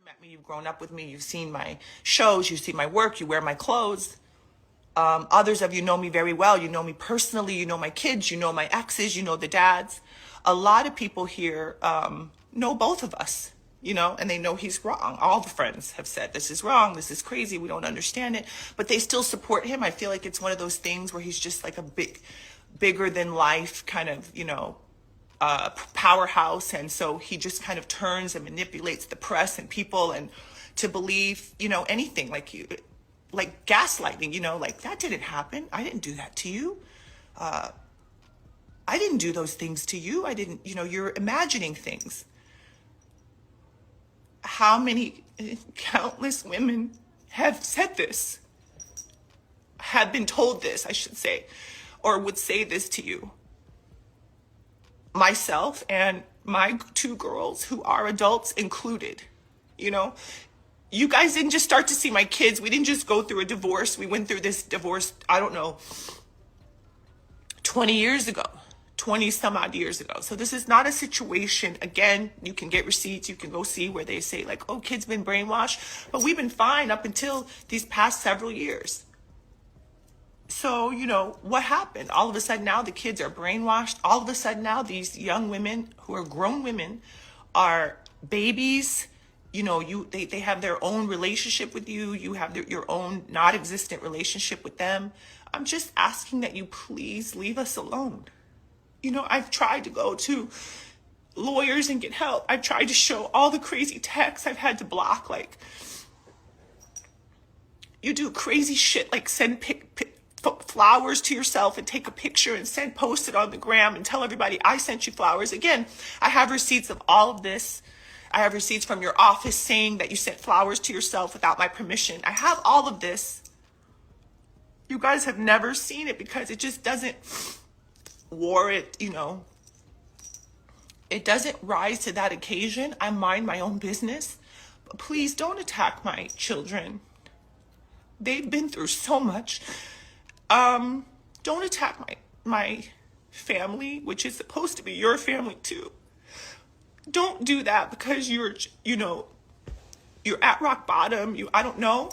Met me, you've grown up with me, you've seen my shows, you've seen my work, you wear my clothes. Others of you know me very well. You know me personally, you know my kids, you know my exes, you know the dads. A lot of people here know both of us, you know, and they know he's wrong. All the friends have said, this is wrong, this is crazy, we don't understand it, but they still support him. I feel like it's one of those things where he's just like a bigger than life kind of, you know, powerhouse. And so he just kind of turns and manipulates the press and people and to believe, you know, anything like gaslighting, you know, like that didn't happen. I didn't do that to you. I didn't do those things to you. I didn't, you know, you're imagining things. How many countless women have said this, have been told this, I should say, or would say this to you? Myself and my two girls who are adults included, you know, you guys didn't just start to see my kids. We didn't just go through a divorce. We went through this divorce, I don't know, 20 years ago, 20 some odd years ago. So this is not a situation, again, you can get receipts, you can go see where they say like, oh, kids been brainwashed, but we've been fine up until these past several years. So, you know, what happened? All of a sudden now the kids are brainwashed. All of a sudden now these young women who are grown women are babies. You know, they have their own relationship with you. You have your own not existent relationship with them. I'm just asking that you please leave us alone. You know, I've tried to go to lawyers and get help. I've tried to show all the crazy texts. I've had to block, like, you do crazy shit, like send flowers to yourself and take a picture and post it on the gram and tell everybody I sent you flowers. Again, I have receipts of all of this. I have receipts from your office saying that you sent flowers to yourself without my permission. I have all of this. You guys have never seen it because it just doesn't warrant, you know, it doesn't rise to that occasion. I mind my own business. But please don't attack my children. They've been through so much. Don't attack my family, which is supposed to be your family too. Don't do that because you're at rock bottom. I don't know.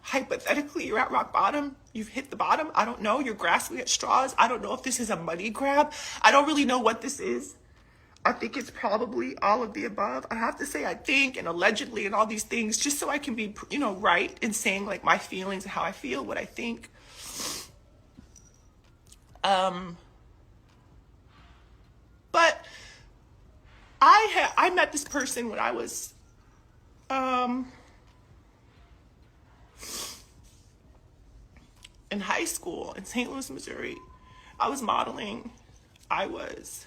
Hypothetically, you're at rock bottom. You've hit the bottom. I don't know. You're grasping at straws. I don't know if this is a money grab. I don't really know what this is. I think it's probably all of the above. I have to say I think and allegedly and all these things just so I can be, you know, right in saying like my feelings and how I feel, what I think. But I met this person when I was in high school in St. Louis, Missouri. I was modeling. I was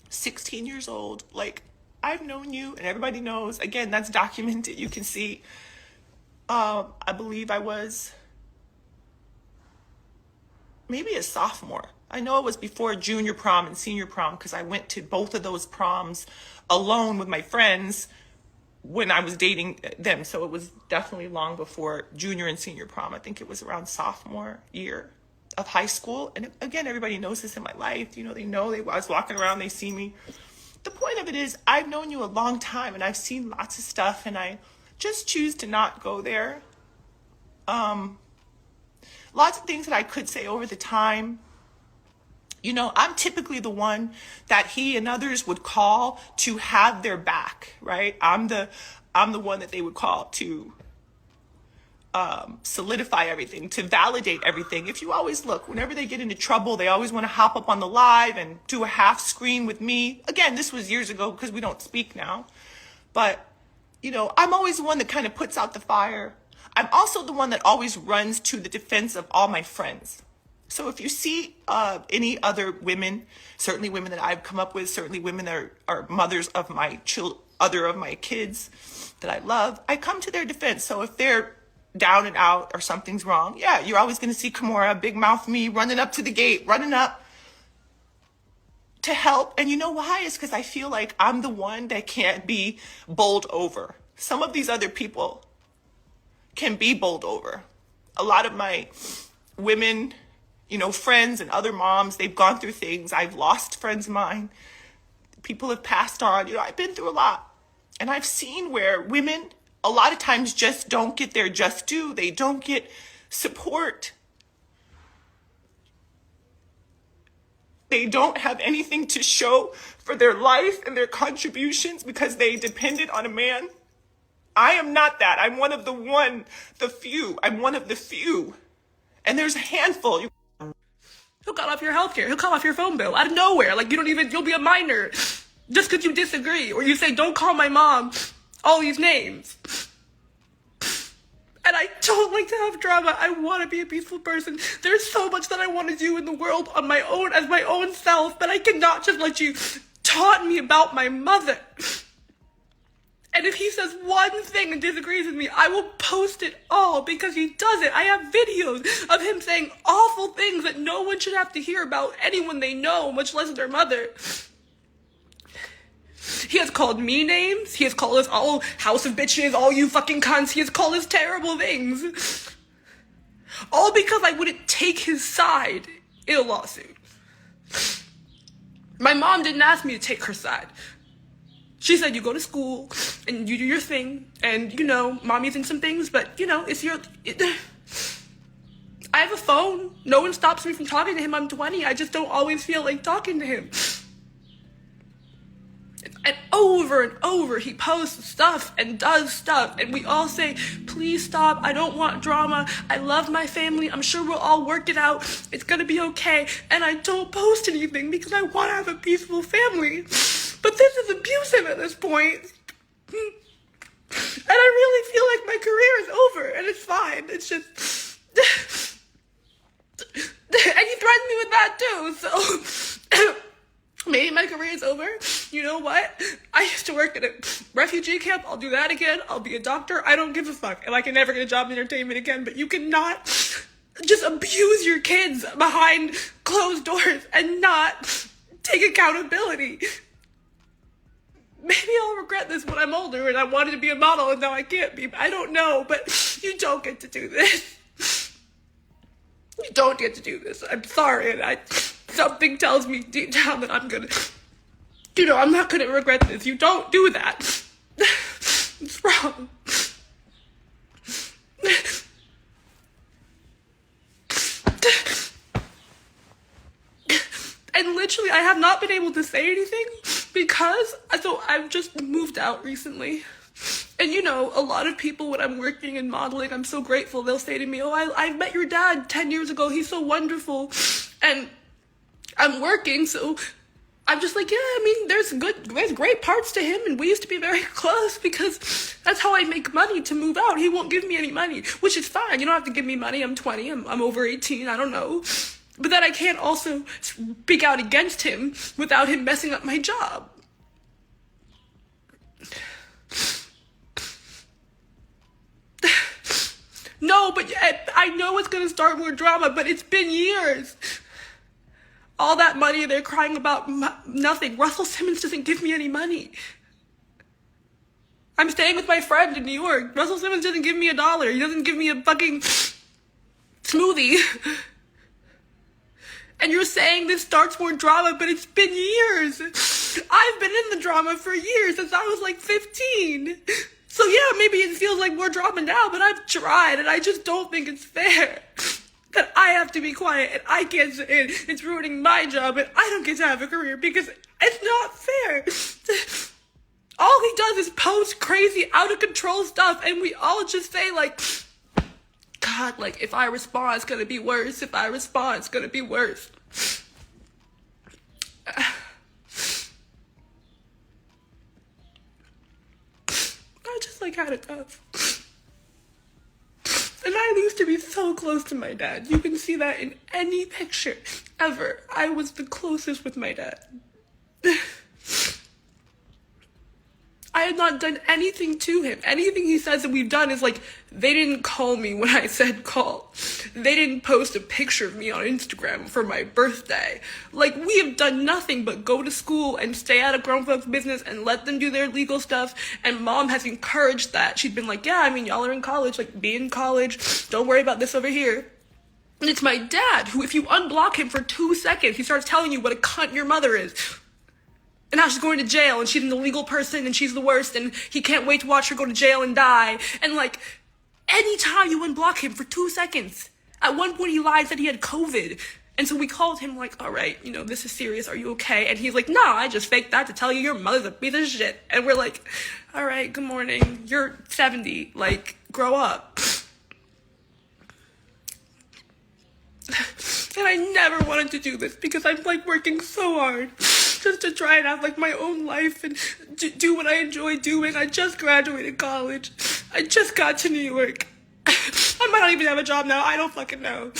16 years old. Like, I've known you and everybody knows. Again, that's documented. You can see. I believe I was maybe a sophomore. I know it was before junior prom and senior prom because I went to both of those proms alone with my friends when I was dating them. So it was definitely long before junior and senior prom. I think it was around sophomore year of high school. And again, everybody knows this in my life. You know, I was walking around, they see me. The point of it is I've known you a long time and I've seen lots of stuff and I just choose to not go there. Lots of things that I could say over the time. You know, I'm typically the one that he and others would call to have their back, right? I'm the one that they would call to solidify everything, to validate everything. If you always look, whenever they get into trouble, they always want to hop up on the live and do a half screen with me. Again, this was years ago because we don't speak now. But, you know, I'm always the one that kind of puts out the fire. I'm also the one that always runs to the defense of all my friends. So if you see any other women, certainly women that I've come up with, certainly women that are mothers of my other of my kids that I love, I come to their defense. So if they're down and out or something's wrong, yeah, you're always going to see Kimora, big mouth me, running up to the gate, running up to help. And you know why? It's because I feel like I'm the one that can't be bowled over. Some of these other people can be bowled over. A lot of my women you know, friends and other moms, they've gone through things. I've lost friends of mine. People have passed on. You know, I've been through a lot. And I've seen where women a lot of times just don't get their just due. They don't get support. They don't have anything to show for their life and their contributions because they depended on a man. I am not that. I'm one of the few. I'm one of the few. And there's a handful. He'll cut off your healthcare. He'll cut off your phone bill out of nowhere. Like, you'll be a minor just because you disagree. Or you say, don't call my mom all these names. And I don't like to have drama. I want to be a peaceful person. There's so much that I want to do in the world on my own, as my own self, but I cannot just let you taunt me about my mother. And if he says one thing and disagrees with me, I will post it all because he does it. I have videos of him saying awful things that no one should have to hear about anyone they know, much less their mother. He has called me names. He has called us all house of bitches, all you fucking cunts. He has called us terrible things. All because I wouldn't take his side in a lawsuit. My mom didn't ask me to take her side. She said, you go to school and you do your thing. And, you know, mommy's in some things, but, you know, I have a phone. No one stops me from talking to him. I'm 20. I just don't always feel like talking to him. And over, he posts stuff and does stuff. And we all say, please stop. I don't want drama. I love my family. I'm sure we'll all work it out. It's going to be okay. And I don't post anything because I want to have a peaceful family. But this is abusive at this point. And I really feel like my career is over. And it's fine. It's just... And he threatened me with that too. So... Maybe my career is over. You know what? I used to work at a refugee camp. I'll do that again. I'll be a doctor. I don't give a fuck. And I can never get a job in entertainment again. But you cannot just abuse your kids behind closed doors and not take accountability. Maybe I'll regret this when I'm older and I wanted to be a model and now I can't be. I don't know. But you don't get to do this. You don't get to do this. I'm sorry. And something tells me deep down that I'm gonna, you know, I'm not gonna regret this. You don't do that. It's wrong. And literally, I have not been able to say anything because, so I've just moved out recently. And you know, a lot of people when I'm working and modeling, I'm so grateful. They'll say to me, oh, I met your dad 10 years ago. He's so wonderful. And I'm working, so I'm just like, yeah, I mean, there's great parts to him, and we used to be very close because that's how I make money to move out. He won't give me any money, which is fine. You don't have to give me money. I'm 20. I'm over 18. I don't know. But then I can't also speak out against him without him messing up my job. No, but I know it's going to start more drama, but it's been years. All that money, they're crying about nothing. Russell Simmons doesn't give me any money. I'm staying with my friend in New York. Russell Simmons doesn't give me $1. He doesn't give me a fucking smoothie. And you're saying this starts more drama, but it's been years. I've been in the drama for years, since I was like 15. So yeah, maybe it feels like more drama now, but I've tried, and I just don't think it's fair that I have to be quiet and I can't sit in. It's ruining my job and I don't get to have a career because it's not fair. All he does is post crazy, out of control stuff, and we all just say like, God, like, if I respond, it's gonna be worse. If I respond, it's gonna be worse. I just like had it tough. And I used to be so close to my dad. You can see that in any picture ever. I was the closest with my dad. I had not done anything to him. Anything he says that we've done is like, they didn't call me when I said call. They didn't post a picture of me on Instagram for my birthday. Like, we have done nothing but go to school and stay out of grown folks' business and let them do their legal stuff. And mom has encouraged that. She'd been like, yeah, I mean, y'all are in college. Like, be in college. Don't worry about this over here. And it's my dad who, if you unblock him for 2 seconds, he starts telling you what a cunt your mother is. And how she's going to jail, and she's an illegal person, and she's the worst, and he can't wait to watch her go to jail and die. And like, anytime you unblock him for 2 seconds. At one point he lied, said he had COVID. And so we called him like, all right, you know, this is serious. Are you okay? And he's like, no, I just faked that to tell you your mother's a piece of shit. And we're like, all right, good morning. You're 70. Like, grow up. And I never wanted to do this because I'm like working so hard just to try and have like my own life and do what I enjoy doing. I just graduated college. I just got to New York. I might not even have a job now. I don't fucking know.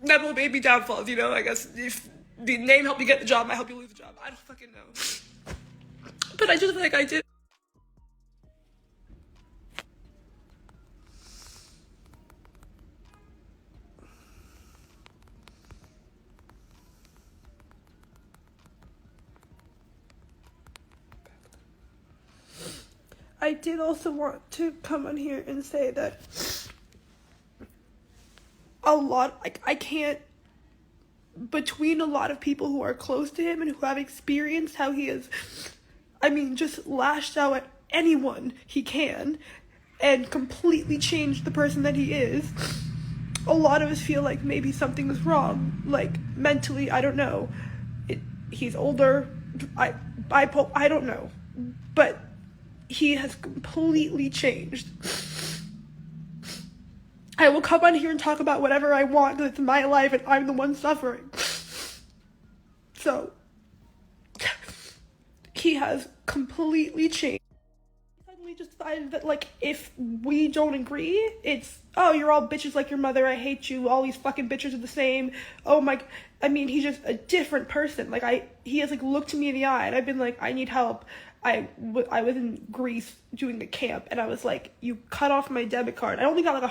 Never baby downfalls, you know? I guess if the name helped you get the job, might help you lose the job. I don't fucking know. But I just feel like I did. I did also want to come on here and say that I can't, between a lot of people who are close to him and who have experienced how he is, just lashed out at anyone he can and completely changed the person that he is. A lot of us feel like maybe something's wrong, like mentally, I don't know. He's older, I don't know, but he has completely changed. I will come on here and talk about whatever I want because it's my life and I'm the one suffering. So, he has completely changed. I suddenly just decided that, like, if we don't agree, it's, oh, you're all bitches like your mother, I hate you, all these fucking bitches are the same, oh my, he's just a different person. Like, he has, like, looked me in the eye and I've been like, I need help. I was in Greece doing a camp and I was like, you cut off my debit card. I only got like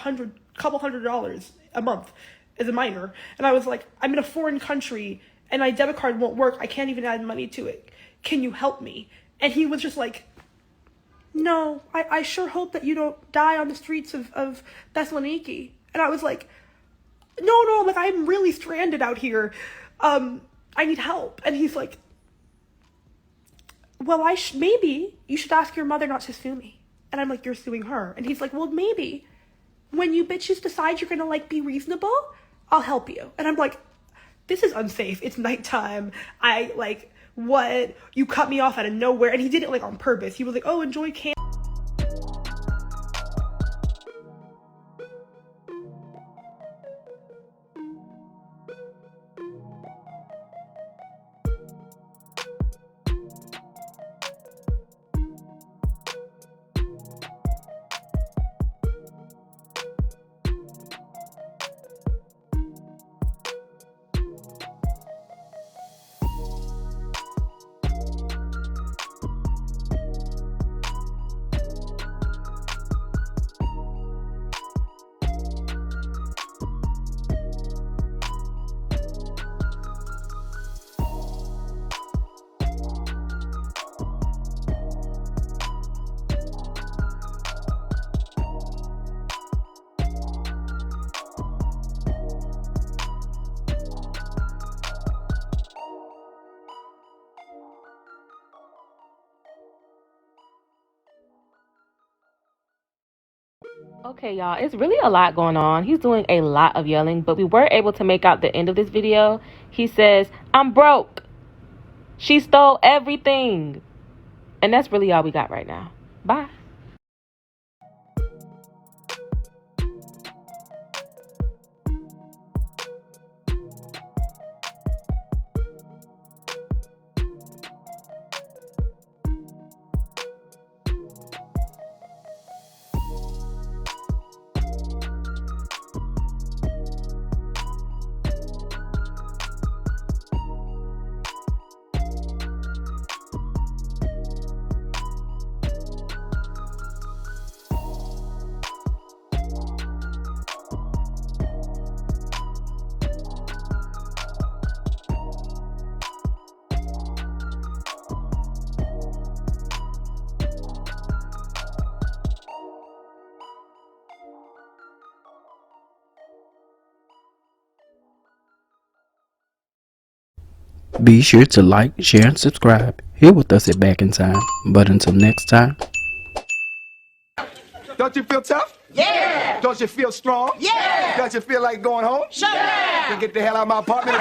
couple $100 a month as a minor. And I was like, I'm in a foreign country and my debit card won't work. I can't even add money to it. Can you help me? And he was just like, no, I sure hope that you don't die on the streets of Thessaloniki. And I was like, no, like I'm really stranded out here. I need help. And he's like, well, maybe you should ask your mother not to sue me. And I'm like, you're suing her. And he's like, well, maybe when you bitches decide you're gonna like be reasonable, I'll help you. And I'm like, this is unsafe. It's nighttime. What? You cut me off out of nowhere. And he did it like on purpose. He was like, oh, enjoy camp. Okay, y'all, it's really a lot going on. He's doing a lot of yelling, but we were able to make out the end of this video. He says, I'm broke. She stole everything. And that's really all we got right now. Bye. Be sure to like, share, and subscribe here with us at Back in Time. But until next time. Don't you feel tough? Yeah. Don't you feel strong? Yeah. Don't you feel like going home? Shut up. Then get the hell out of my apartment.